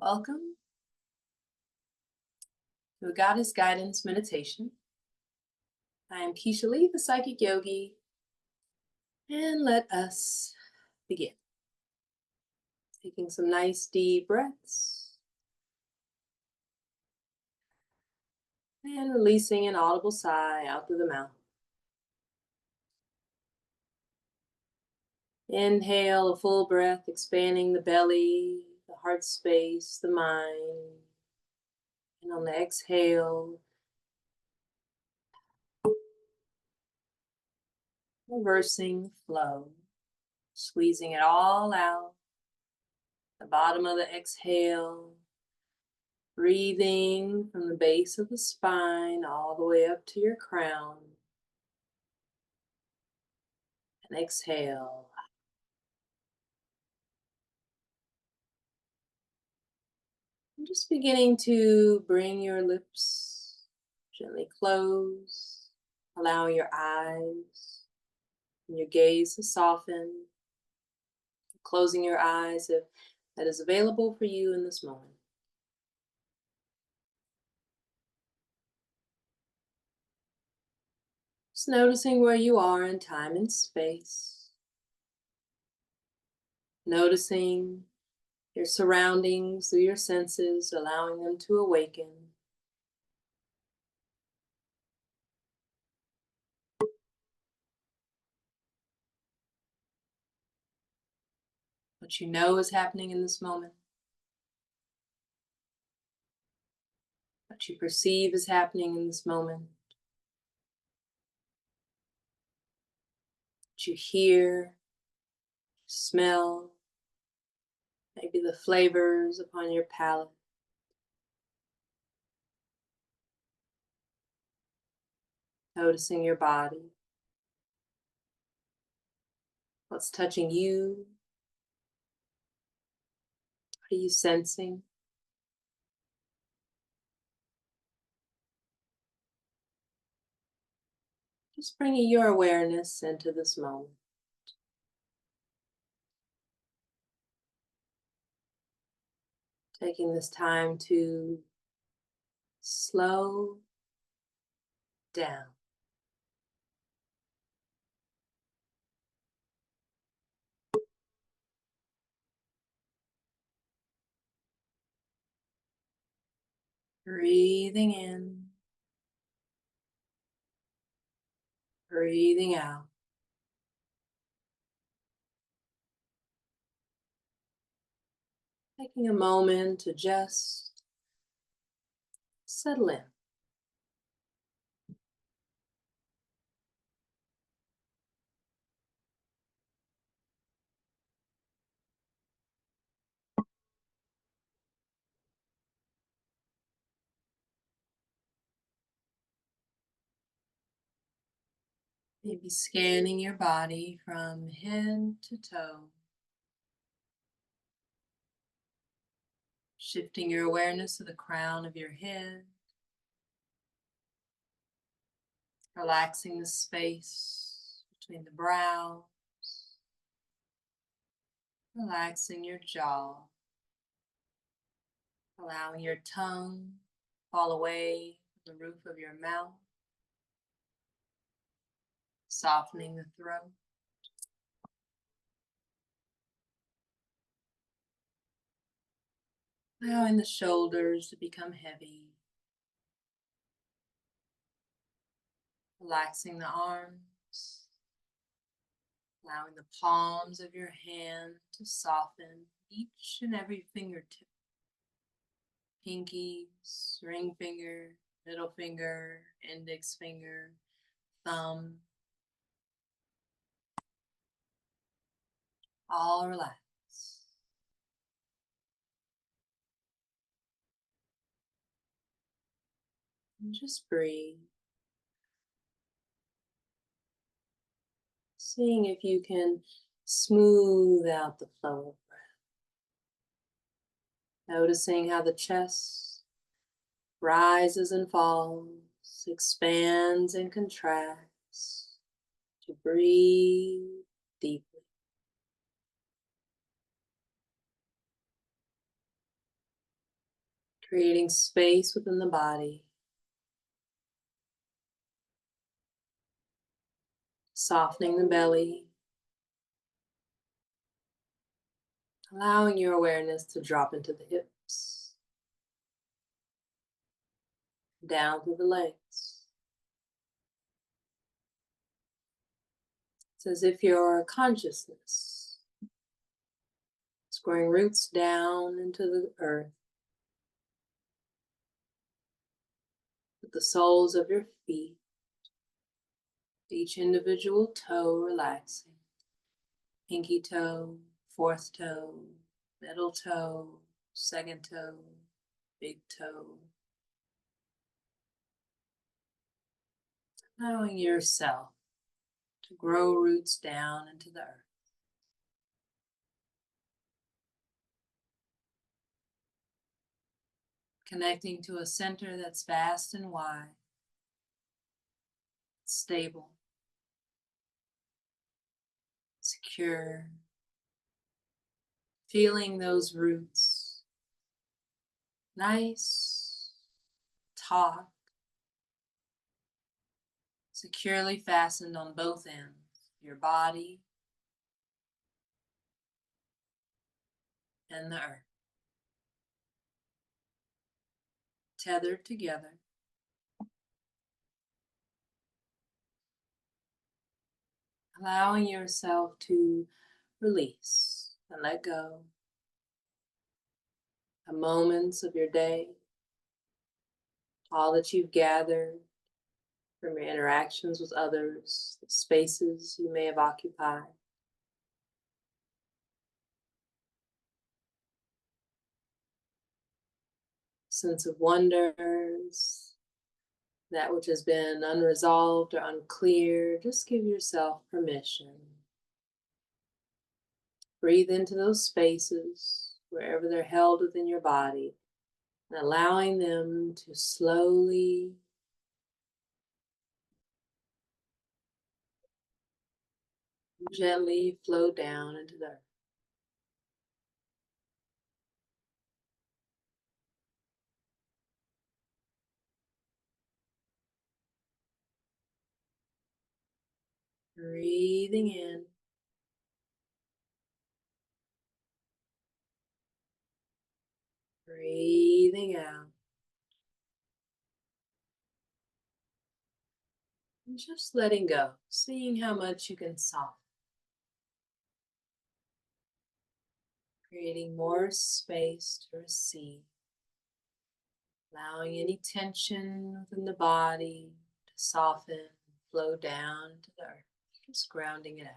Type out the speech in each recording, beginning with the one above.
Welcome to a Goddess Guidance Meditation. I am Kisha Lee, the Psychic Yogi, and let us begin. Taking some nice deep breaths and releasing an audible sigh out through the mouth. Inhale a full breath, expanding the belly, the heart space, the mind. And on the exhale, reversing flow, squeezing it all out. The bottom of the exhale, breathing from the base of the spine all the way up to your crown. And exhale. And just beginning to bring your lips gently close, allowing your eyes and your gaze to soften. Closing your eyes if that is available for you in this moment. Just noticing where you are in time and space. Noticing your surroundings through your senses, allowing them to awaken. What you know is happening in this moment. What you perceive is happening in this moment. What you hear, smell, maybe the flavors upon your palate. Noticing your body. What's touching you? What are you sensing? Just bringing your awareness into this moment. Taking this time to slow down. Breathing in, breathing out. Taking a moment to just settle in. Maybe scanning your body from head to toe. Shifting your awareness to the crown of your head. Relaxing the space between the brows. Relaxing your jaw. Allowing your tongue to fall away from the roof of your mouth. Softening the throat. Allowing the shoulders to become heavy. Relaxing the arms. Allowing the palms of your hand to soften each and every fingertip. Pinkies, ring finger, middle finger, index finger, thumb. All relax. And just breathe. Seeing if you can smooth out the flow of breath. Noticing how the chest rises and falls, expands and contracts. To breathe deeply. creating space within the body, softening the belly, allowing your awareness to drop into the hips, down through the legs. It's as if your consciousness is growing roots down into the earth, with the soles of your feet, each individual toe relaxing. Pinky toe, fourth toe, middle toe, second toe, big toe. Allowing yourself to grow roots down into the earth. Connecting to a center that's vast and wide, stable, secure. Feeling those roots nice, taut, securely fastened on both ends, your body and the earth, tethered together. Allowing yourself to release and let go the moments of your day, all that you've gathered from your interactions with others, the spaces you may have occupied. Sense of wonders, that which has been unresolved or unclear, just give yourself permission. Breathe into those spaces, wherever they're held within your body, and allowing them to slowly gently flow down into the earth. Breathing in, breathing out, and just letting go, seeing how much you can soften, creating more space to receive, allowing any tension within the body to soften, flow down to the earth, just grounding it out.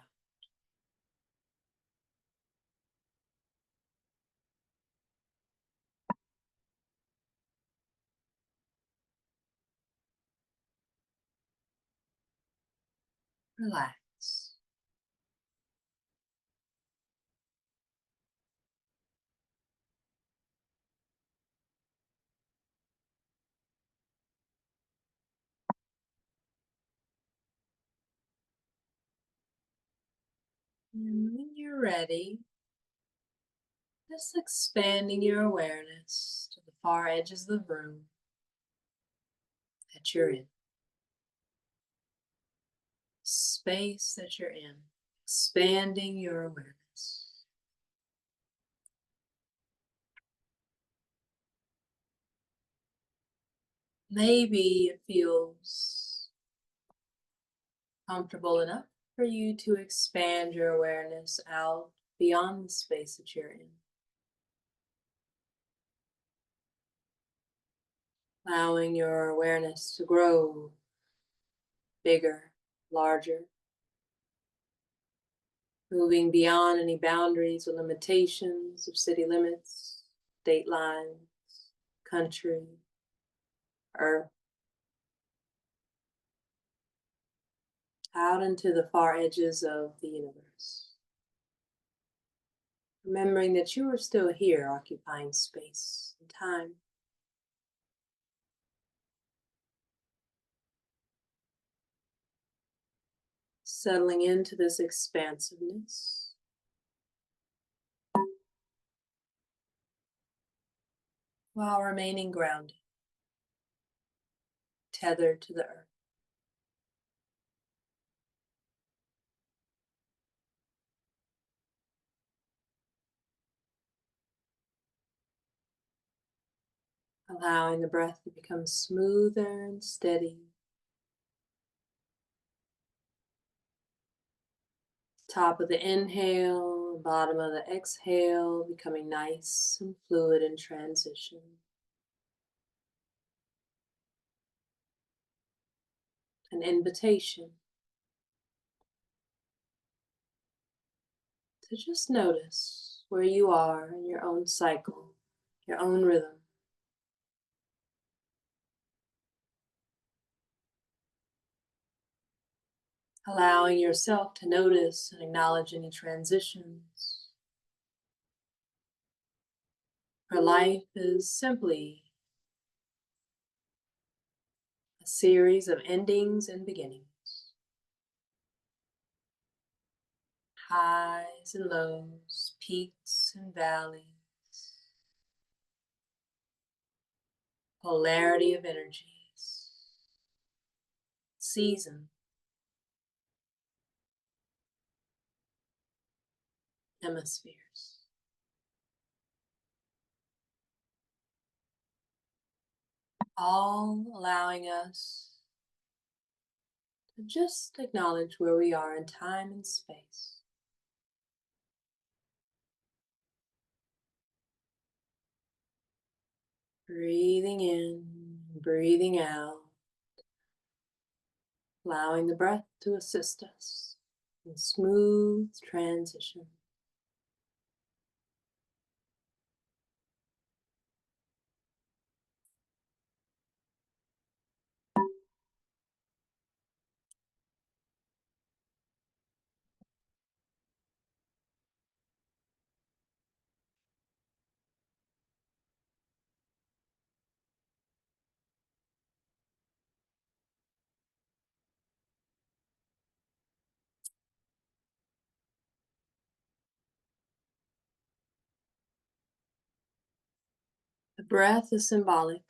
Relax. And when you're ready, just expanding your awareness to the far edges of the room that you're in, space that you're in, expanding your awareness. Maybe it feels comfortable enough for you to expand your awareness out beyond the space that you're in, allowing your awareness to grow bigger, larger, moving beyond any boundaries or limitations of city limits, state lines, country, earth, out into the far edges of the universe. Remembering that you are still here, occupying space and time. Settling into this expansiveness. while remaining grounded, tethered to the earth. Allowing the breath to become smoother and steady. Top of the inhale, bottom of the exhale, becoming nice and fluid in transition. An invitation to just notice where you are in your own cycle, your own rhythm. Allowing yourself to notice and acknowledge any transitions. For life is simply a series of endings and beginnings. Highs and lows, peaks and valleys. Polarity of energies. Season. Hemispheres. All allowing us to just acknowledge where we are in time and space. Breathing in, breathing out, allowing the breath to assist us in smooth transition. The breath is symbolic of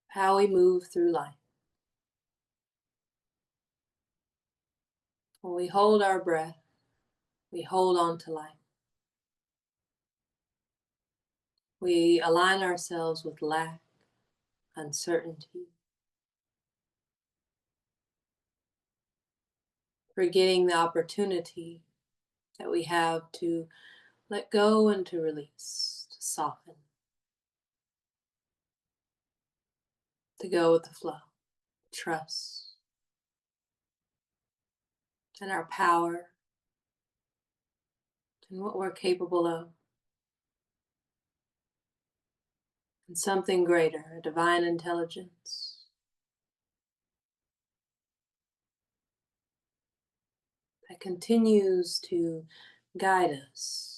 how we move through life. When we hold our breath, we hold on to life. We align ourselves with lack, uncertainty, forgetting the opportunity that we have to let go and to release, to soften, to go with the flow, trust in our power and what we're capable of, and something greater, a divine intelligence that continues to guide us.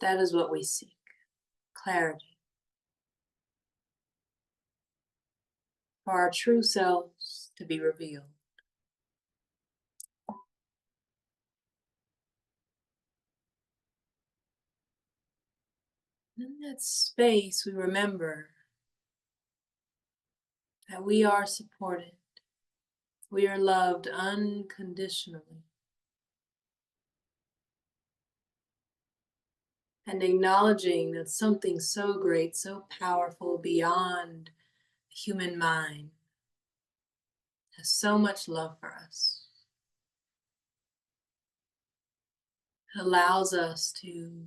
That is what we seek, clarity for our true selves to be revealed. In that space, we remember that we are supported, we are loved unconditionally, and acknowledging that something so great, so powerful beyond the human mind has so much love for us. It allows us to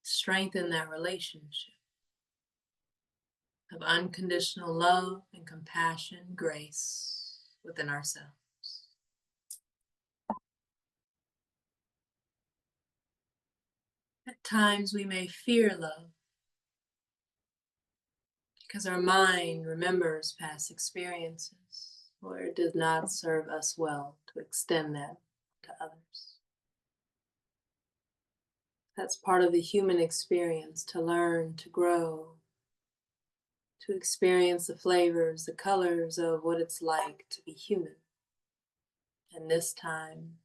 strengthen that relationship of unconditional love and compassion, grace within ourselves. At times we may fear love because our mind remembers past experiences where it does not serve us well to extend that to others. That's part of the human experience, to learn, to grow, to experience the flavors, the colors of what it's like to be human. And this time,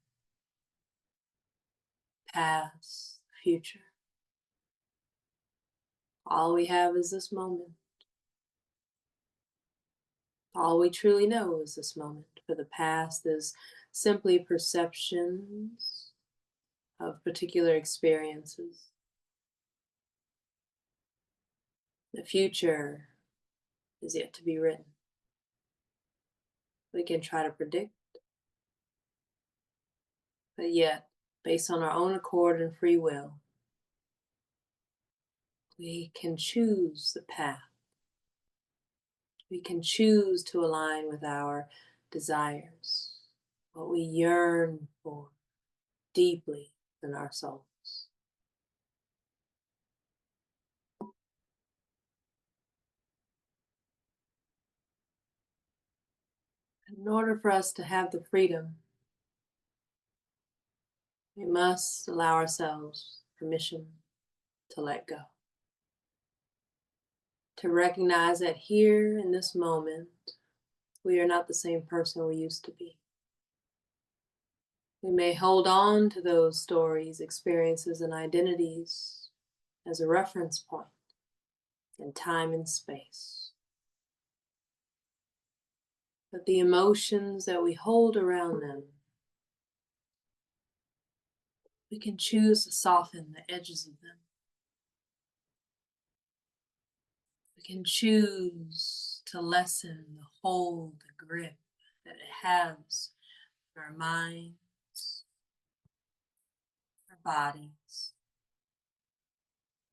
past, future. All we have is this moment. All we truly know is this moment. For the past is simply perceptions of particular experiences. The future is yet to be written. We can try to predict, but yet, based on our own accord and free will, we can choose the path. We can choose to align with our desires, what we yearn for deeply in our souls. In order for us to have the freedom, we must allow ourselves permission to let go. To recognize that here in this moment, we are not the same person we used to be. We may hold on to those stories, experiences, and identities as a reference point in time and space. But the emotions that we hold around them, we can choose to soften the edges of them. We can choose to lessen the hold, the grip that it has on our minds, our bodies,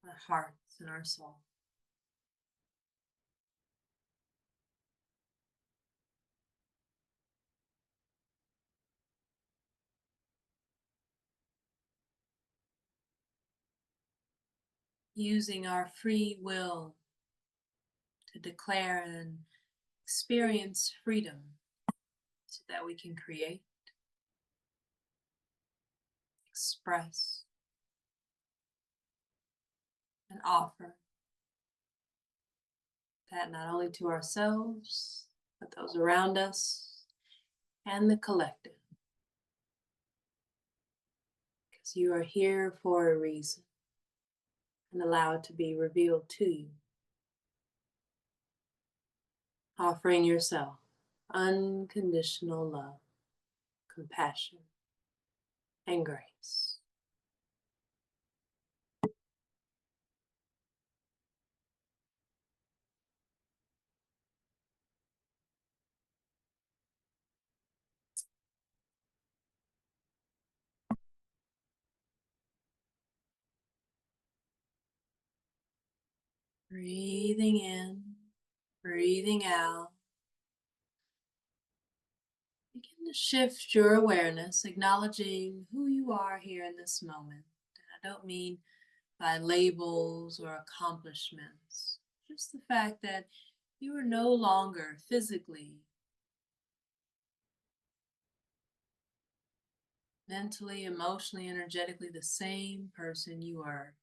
our hearts, and our soul. Using our free will to declare and experience freedom so that we can create, express, and offer that not only to ourselves, but those around us and the collective. Because you are here for a reason, and allow it to be revealed to you. Offering yourself unconditional love, compassion, and grace. Breathing in, breathing out. Begin to shift your awareness, acknowledging who you are here in this moment. And I don't mean by labels or accomplishments, just the fact that you are no longer physically, mentally, emotionally, energetically the same person you were.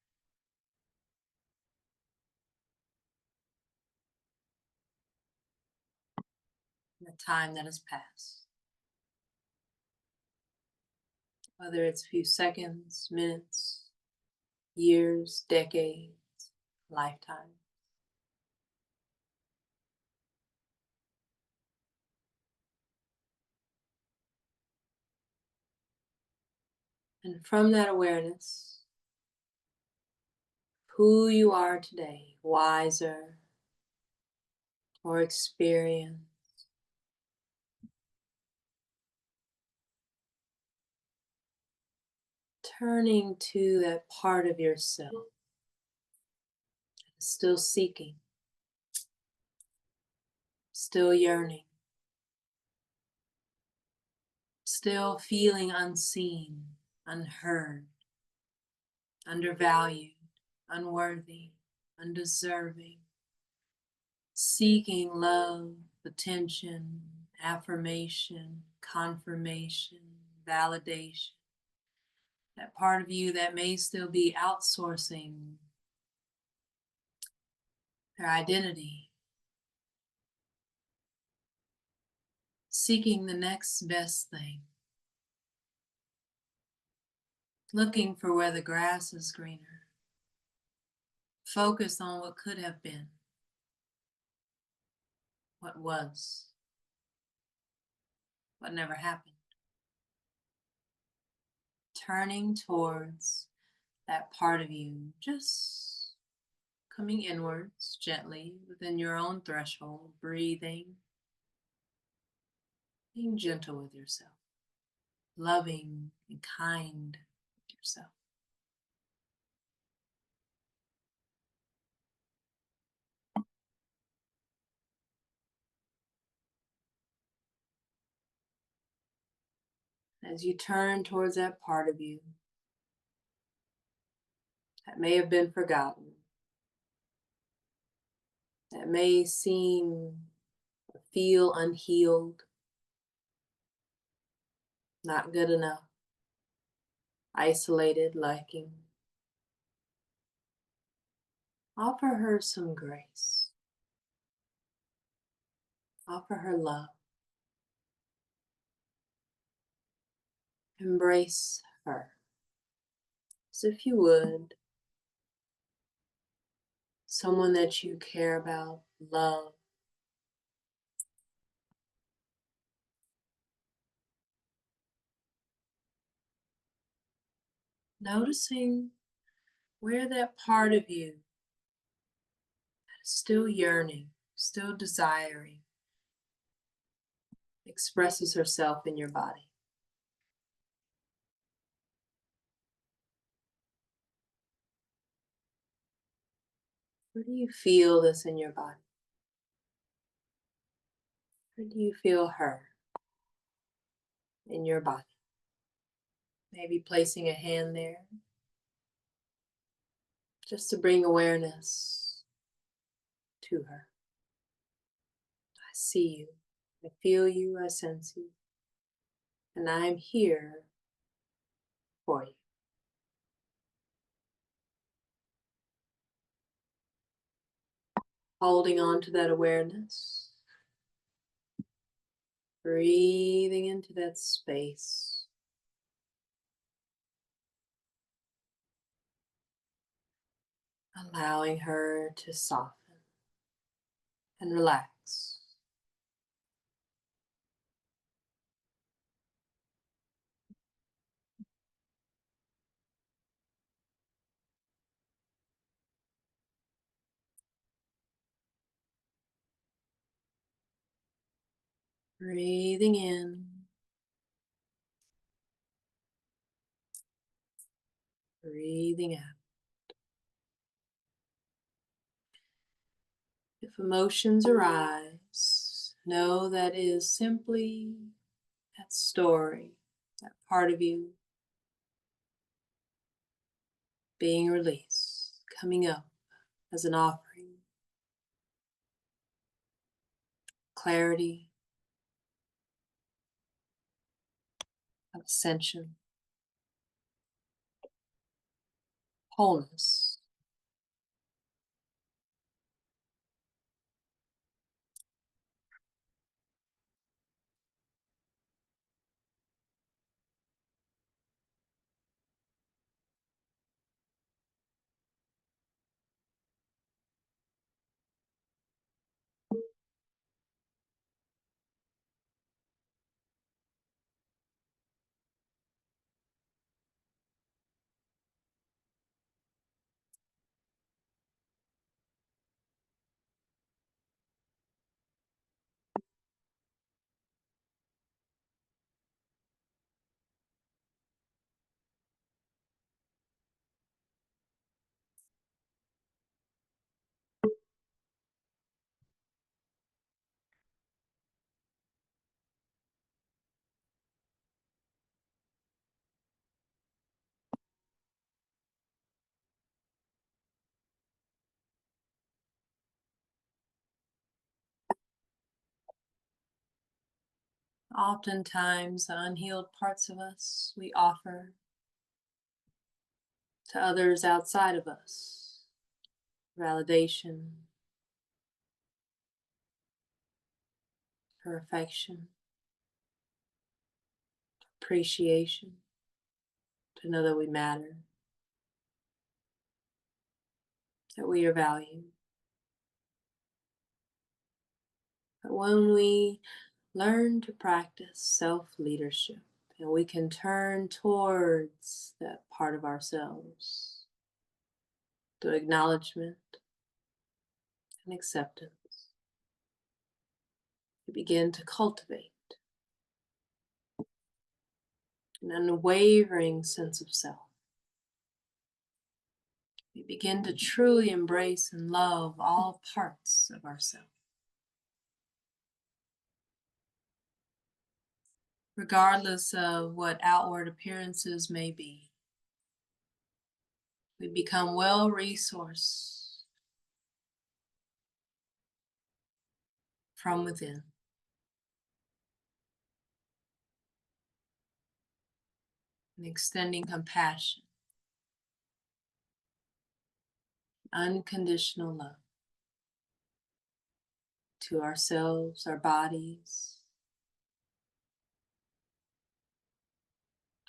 In the time that has passed. Whether it's a few seconds, minutes, years, decades, lifetime. And from that awareness, who you are today, wiser, more experienced, turning to that part of yourself that is still seeking, still yearning, still feeling unseen, unheard, undervalued, unworthy, undeserving, seeking love, attention, affirmation, confirmation, validation. That part of you that may still be outsourcing their identity, seeking the next best thing, looking for where the grass is greener. Focus on what could have been, what was, what never happened. Turning towards that part of you, just coming inwards gently within your own threshold, breathing, being gentle with yourself, loving and kind with yourself. As you turn towards that part of you that may have been forgotten, that may seem or feel unhealed, not good enough, isolated, lacking, offer her some grace. Offer her love. Embrace her as if you would someone that you care about, love. Noticing where that part of you that is still yearning, still desiring, expresses herself in your body. Where do you feel this in your body? Where do you feel her in your body? Maybe placing a hand there, just to bring awareness to her. I see you, I feel you, I sense you, and I am here for you. Holding on to that awareness, breathing into that space, allowing her to soften and relax. Breathing in, breathing out. If emotions arise, know that is simply that story, that part of you being released, coming up as an offering, clarity, of ascension, wholeness. Oftentimes, the unhealed parts of us we offer to others outside of us. Validation, for affection, appreciation, to know that we matter, that we are valued. But when we learn to practice self-leadership, and we can turn towards that part of ourselves through acknowledgement and acceptance, we begin to cultivate an unwavering sense of self. We begin to truly embrace and love all parts of ourselves. Regardless of what outward appearances may be, we become well-resourced from within. And extending compassion, unconditional love to ourselves, our bodies.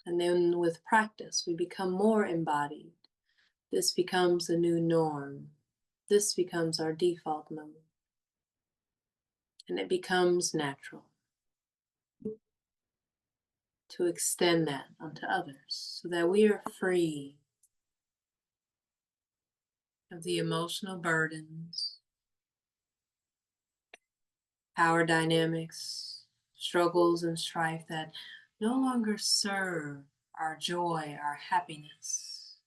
And then with practice, we become more embodied. This becomes a new norm. This becomes our default mode. And it becomes natural to extend that onto others so that we are free of the emotional burdens, power dynamics, struggles, and strife that no longer serve our joy, our happiness,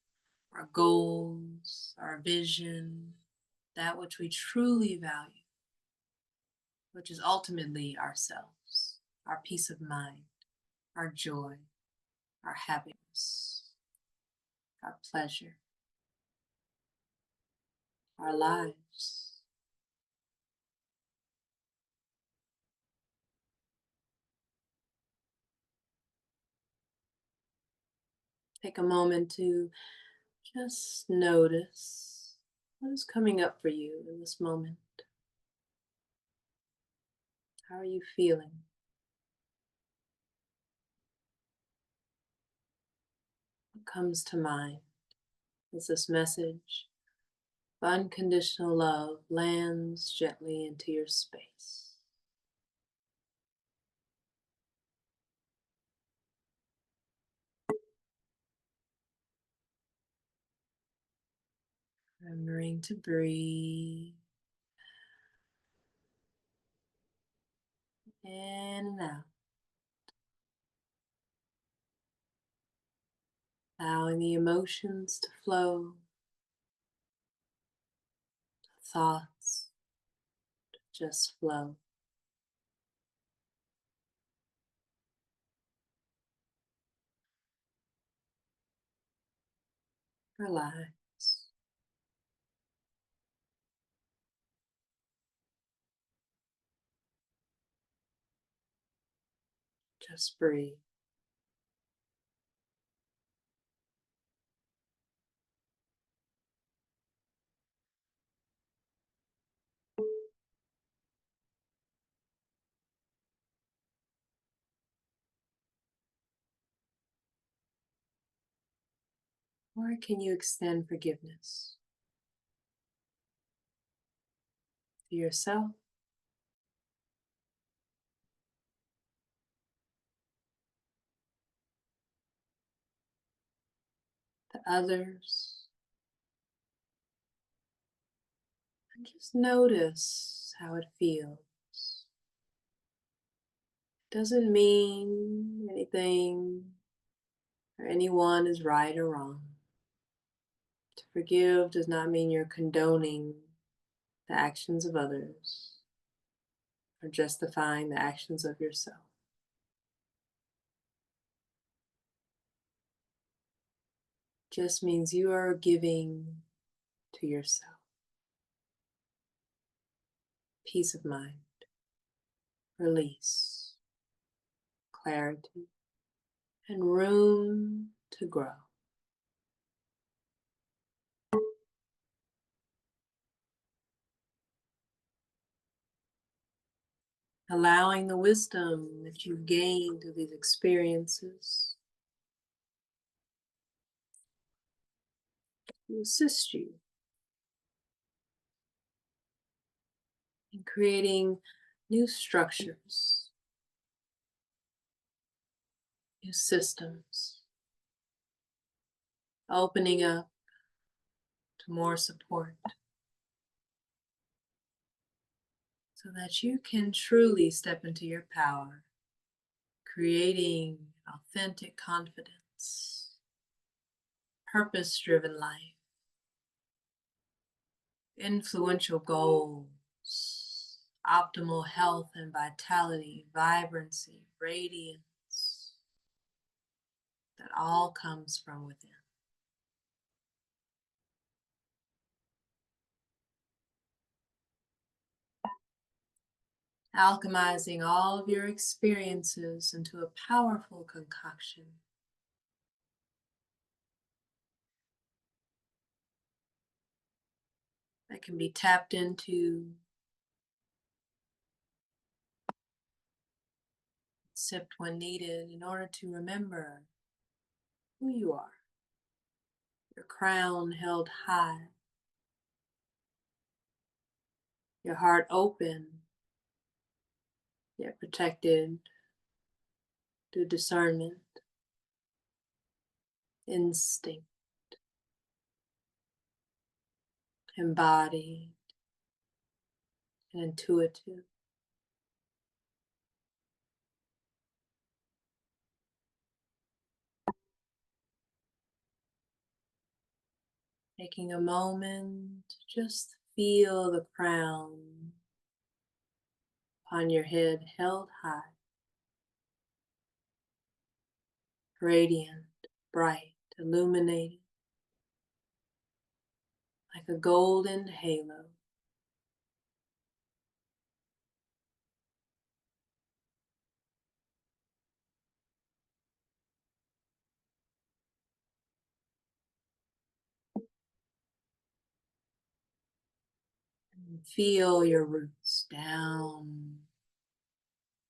our goals, our vision, that which we truly value, which is ultimately ourselves, our peace of mind, our joy, our happiness, our pleasure, our lives. Take a moment to just notice what is coming up for you in this moment. How are you feeling? What comes to mind as this message of unconditional love lands gently into your space? Remembering to breathe in and out, allowing the emotions to flow, thoughts to just flow. Relax. Just breathe. Or can you extend forgiveness to yourself, to others, and just notice how it feels. It doesn't mean anything or anyone is right or wrong. To forgive does not mean you're condoning the actions of others or justifying the actions of yourself. It just means you are giving to yourself peace of mind, release, clarity, and room to grow. Allowing the wisdom that you've gained through these experiences to assist you in creating new structures, new systems, opening up to more support so that you can truly step into your power, creating authentic confidence, purpose-driven life, influential goals, optimal health and vitality, vibrancy, radiance, that all comes from within. Alchemizing all of your experiences into a powerful concoction that can be tapped into, sipped when needed, in order to remember who you are. Your crown held high, your heart open, yet protected through discernment, instinct, embodied, and intuitive. Taking a moment to just feel the crown upon your head held high, radiant, bright, illuminating, like a golden halo. And feel your roots down,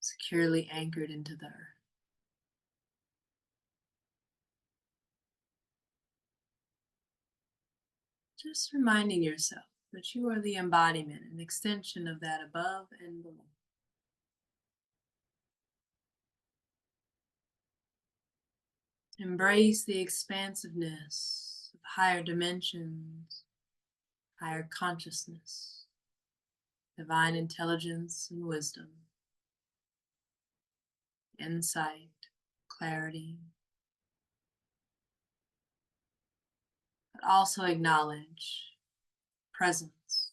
securely anchored into the earth. Just reminding yourself that you are the embodiment, an extension of that above and below. Embrace the expansiveness of higher dimensions, higher consciousness, divine intelligence and wisdom, insight, clarity, but also acknowledge presence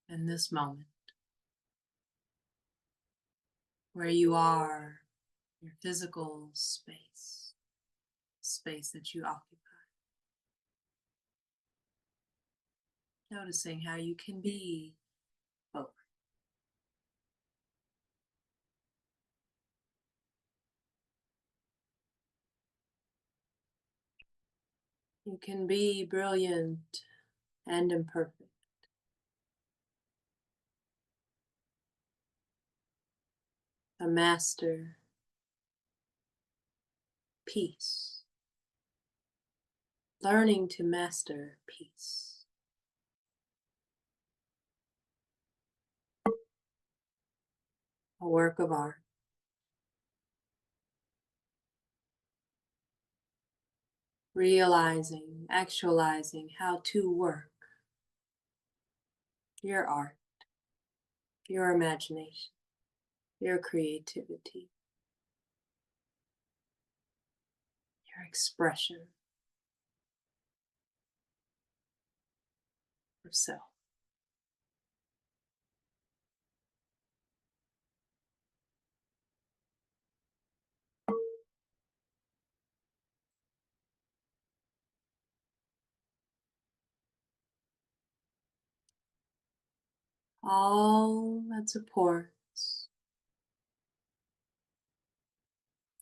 in this moment, where you are, your physical space, space that you occupy. Noticing how you can be both. You can be brilliant and imperfect. A master peace. Learning to master peace. A work of art. Realizing, actualizing how to work your art, your imagination, your creativity, your expression of self. All that supports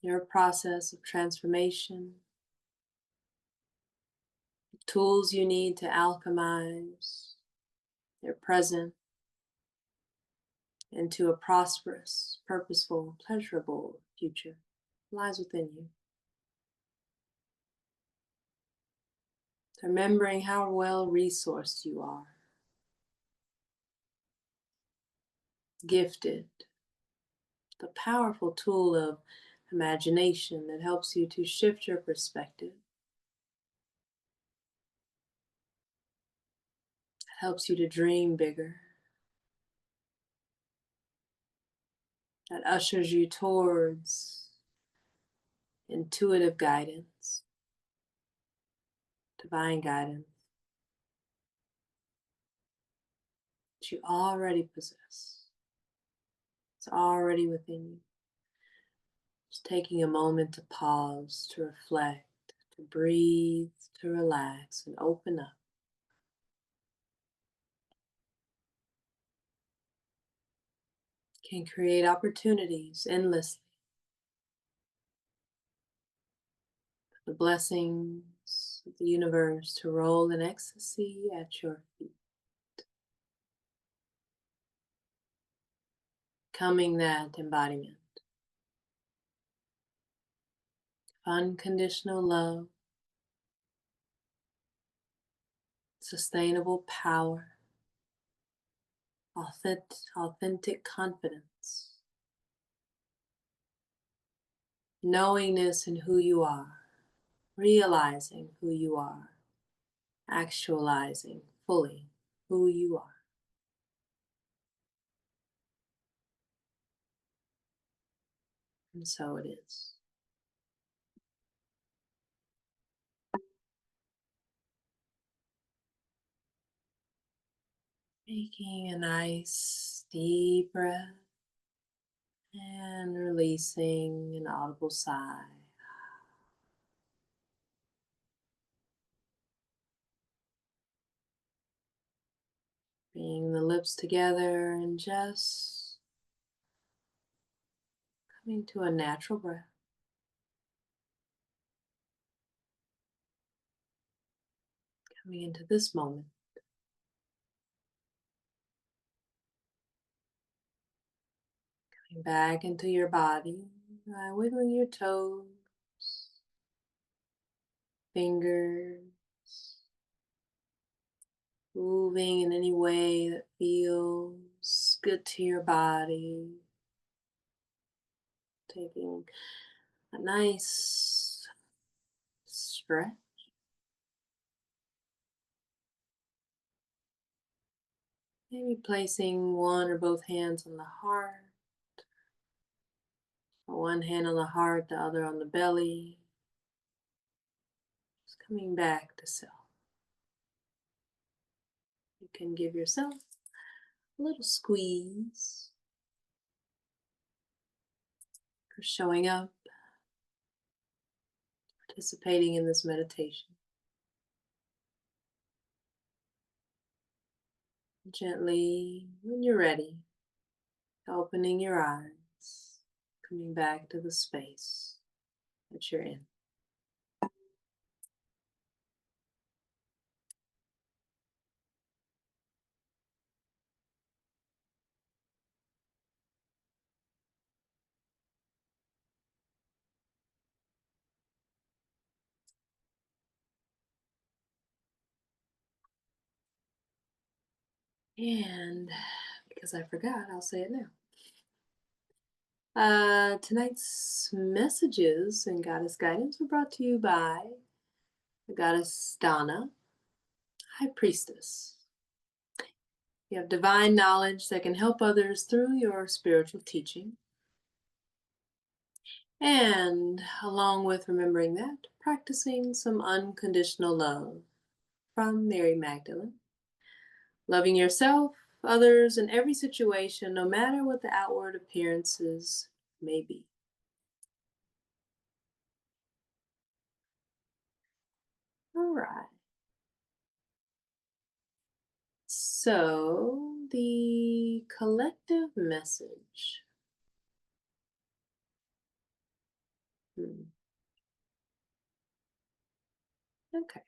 your process of transformation, the tools you need to alchemize your present into a prosperous, purposeful, pleasurable future lies within you. remembering how well resourced you are, gifted, the powerful tool of imagination that helps you to shift your perspective, that helps you to dream bigger, that ushers you towards intuitive guidance, divine guidance that you already possess. It's already within you. Just taking a moment to pause, to reflect, to breathe, to relax and open up. Can create opportunities endlessly. The blessings of the universe to roll in ecstasy at your feet. Becoming that embodiment. Unconditional love, sustainable power, authentic confidence, knowingness in who you are, realizing who you are, actualizing fully who you are. And so it is. Taking a nice deep breath and releasing an audible sigh. Bringing the lips together and just coming to a natural breath. Coming into this moment. Coming back into your body by wiggling your toes, fingers, moving in any way that feels good to your body. Taking a nice stretch. Maybe placing one or both hands on the heart, or one hand on the heart, the other on the belly. Just coming back to self. You can give yourself a little squeeze for showing up, participating in this meditation. Gently, when you're ready, opening your eyes, coming back to the space that you're in. And because I forgot, I'll say it now. Tonight's messages and goddess guidance were brought to you by the goddess Dana, High Priestess. You have divine knowledge that can help others through your spiritual teaching. And along with remembering that, practicing some unconditional love from Mary Magdalene. Loving yourself, others, and every situation, no matter what the outward appearances may be. All right. So, the collective message. Okay.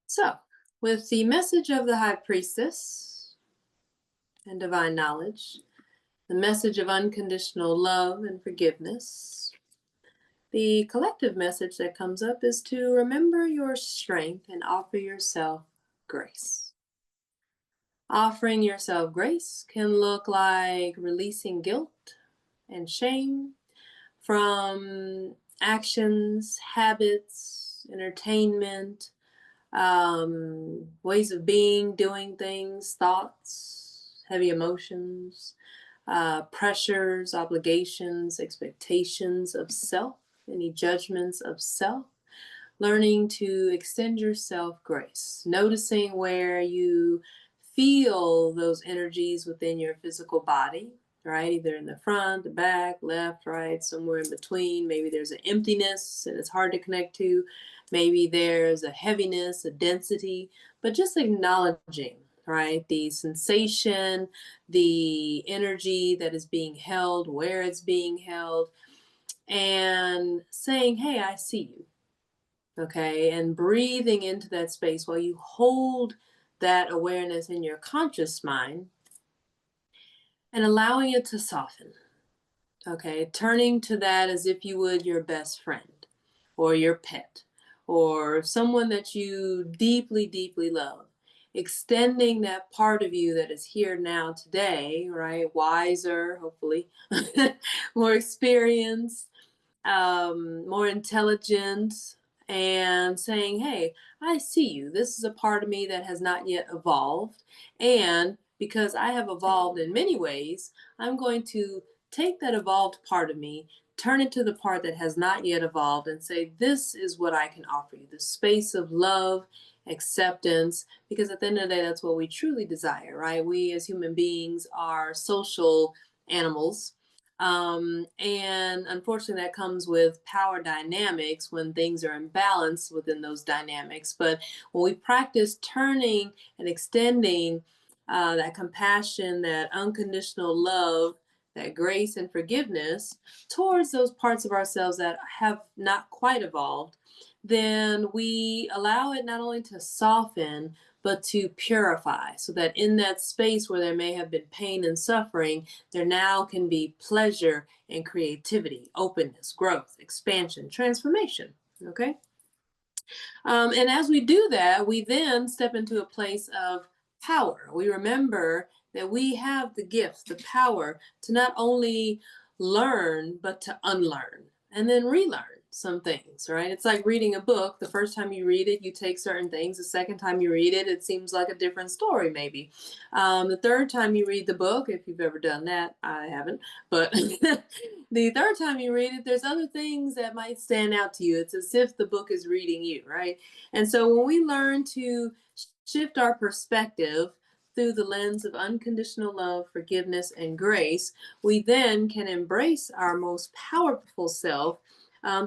So, with the message of the High Priestess and divine knowledge, the message of unconditional love and forgiveness, The collective message that comes up is to remember your strength and offer yourself grace. Offering yourself grace can look like releasing guilt and shame from actions, habits, entertainment, ways of being, doing things, thoughts, heavy emotions, pressures, obligations, expectations of self, any judgments of self. Learning to extend yourself grace, noticing where you feel those energies within your physical body, right? Either in the front, the back, left, right, somewhere in between. Maybe there's an emptiness and it's hard to connect to. Maybe there's a heaviness, a density, but just acknowledging, right? The sensation, the energy that is being held, where it's being held, and saying, hey, I see you. Okay, and breathing into that space while you hold that awareness in your conscious mind and allowing it to soften. Okay, turning to that as if you would your best friend or your pet or someone that you deeply, deeply love. Extending that part of you that is here now today, right? Wiser, hopefully, more experienced, more intelligent, and saying, hey, I see you. This is a part of me that has not yet evolved. And because I have evolved in many ways, I'm going to take that evolved part of me, turn it to the part that has not yet evolved, and say, this is what I can offer you, the space of love, acceptance, because at the end of the day, that's what we truly desire, right? We as human beings are social animals, and unfortunately, that comes with power dynamics when things are imbalanced within those dynamics. But when we practice turning and extending that compassion, that unconditional love, that grace and forgiveness towards those parts of ourselves that have not quite evolved, then we allow it not only to soften, but to purify, so that in that space where there may have been pain and suffering, there now can be pleasure and creativity, openness, growth, expansion, transformation. Okay? And as we do that, we then step into a place of power. We remember that we have the gifts, the power to not only learn, but to unlearn and then relearn some things, right? It's like reading a book. The first time you read it, you take certain things. The second time you read it, it seems like a different story, maybe. The third time you read the book, if you've ever done that, I haven't, but the third time you read it, there's other things that might stand out to you. It's as if the book is reading you, right? And so when we learn to shift our perspective through the lens of unconditional love, forgiveness, and grace, we then can embrace our most powerful self,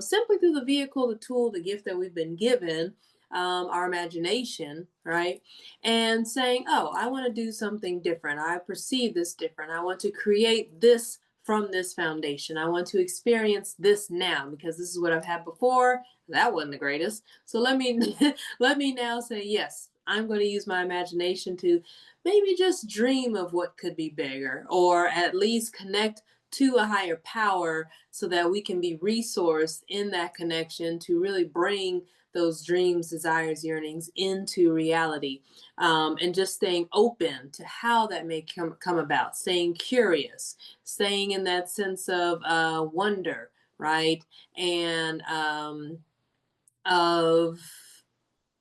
simply through the vehicle, the tool, the gift that we've been given, our imagination, right? And saying, oh, I want to do something different. I perceive this different. I want to create this from this foundation. I want to experience this now because this is what I've had before. That wasn't the greatest. So let me let me now say, yes, I'm going to use my imagination to maybe just dream of what could be bigger, or at least connect to a higher power so that we can be resourced in that connection to really bring those dreams, desires, yearnings into reality. And just staying open to how that may come about, staying curious, staying in that sense of wonder, right? And of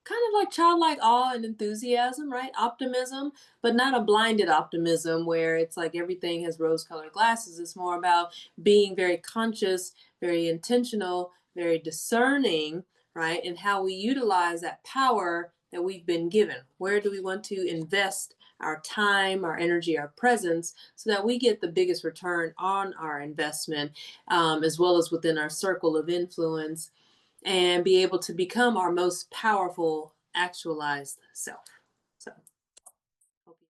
kind of like childlike awe and enthusiasm, right? Optimism, but not a blinded optimism where it's like everything has rose colored glasses. It's more about being very conscious, very intentional, very discerning, right? And how we utilize that power that we've been given. Where do we want to invest our time, our energy, our presence, so that we get the biggest return on our investment, as well as within our circle of influence, and be able to become our most powerful actualized self.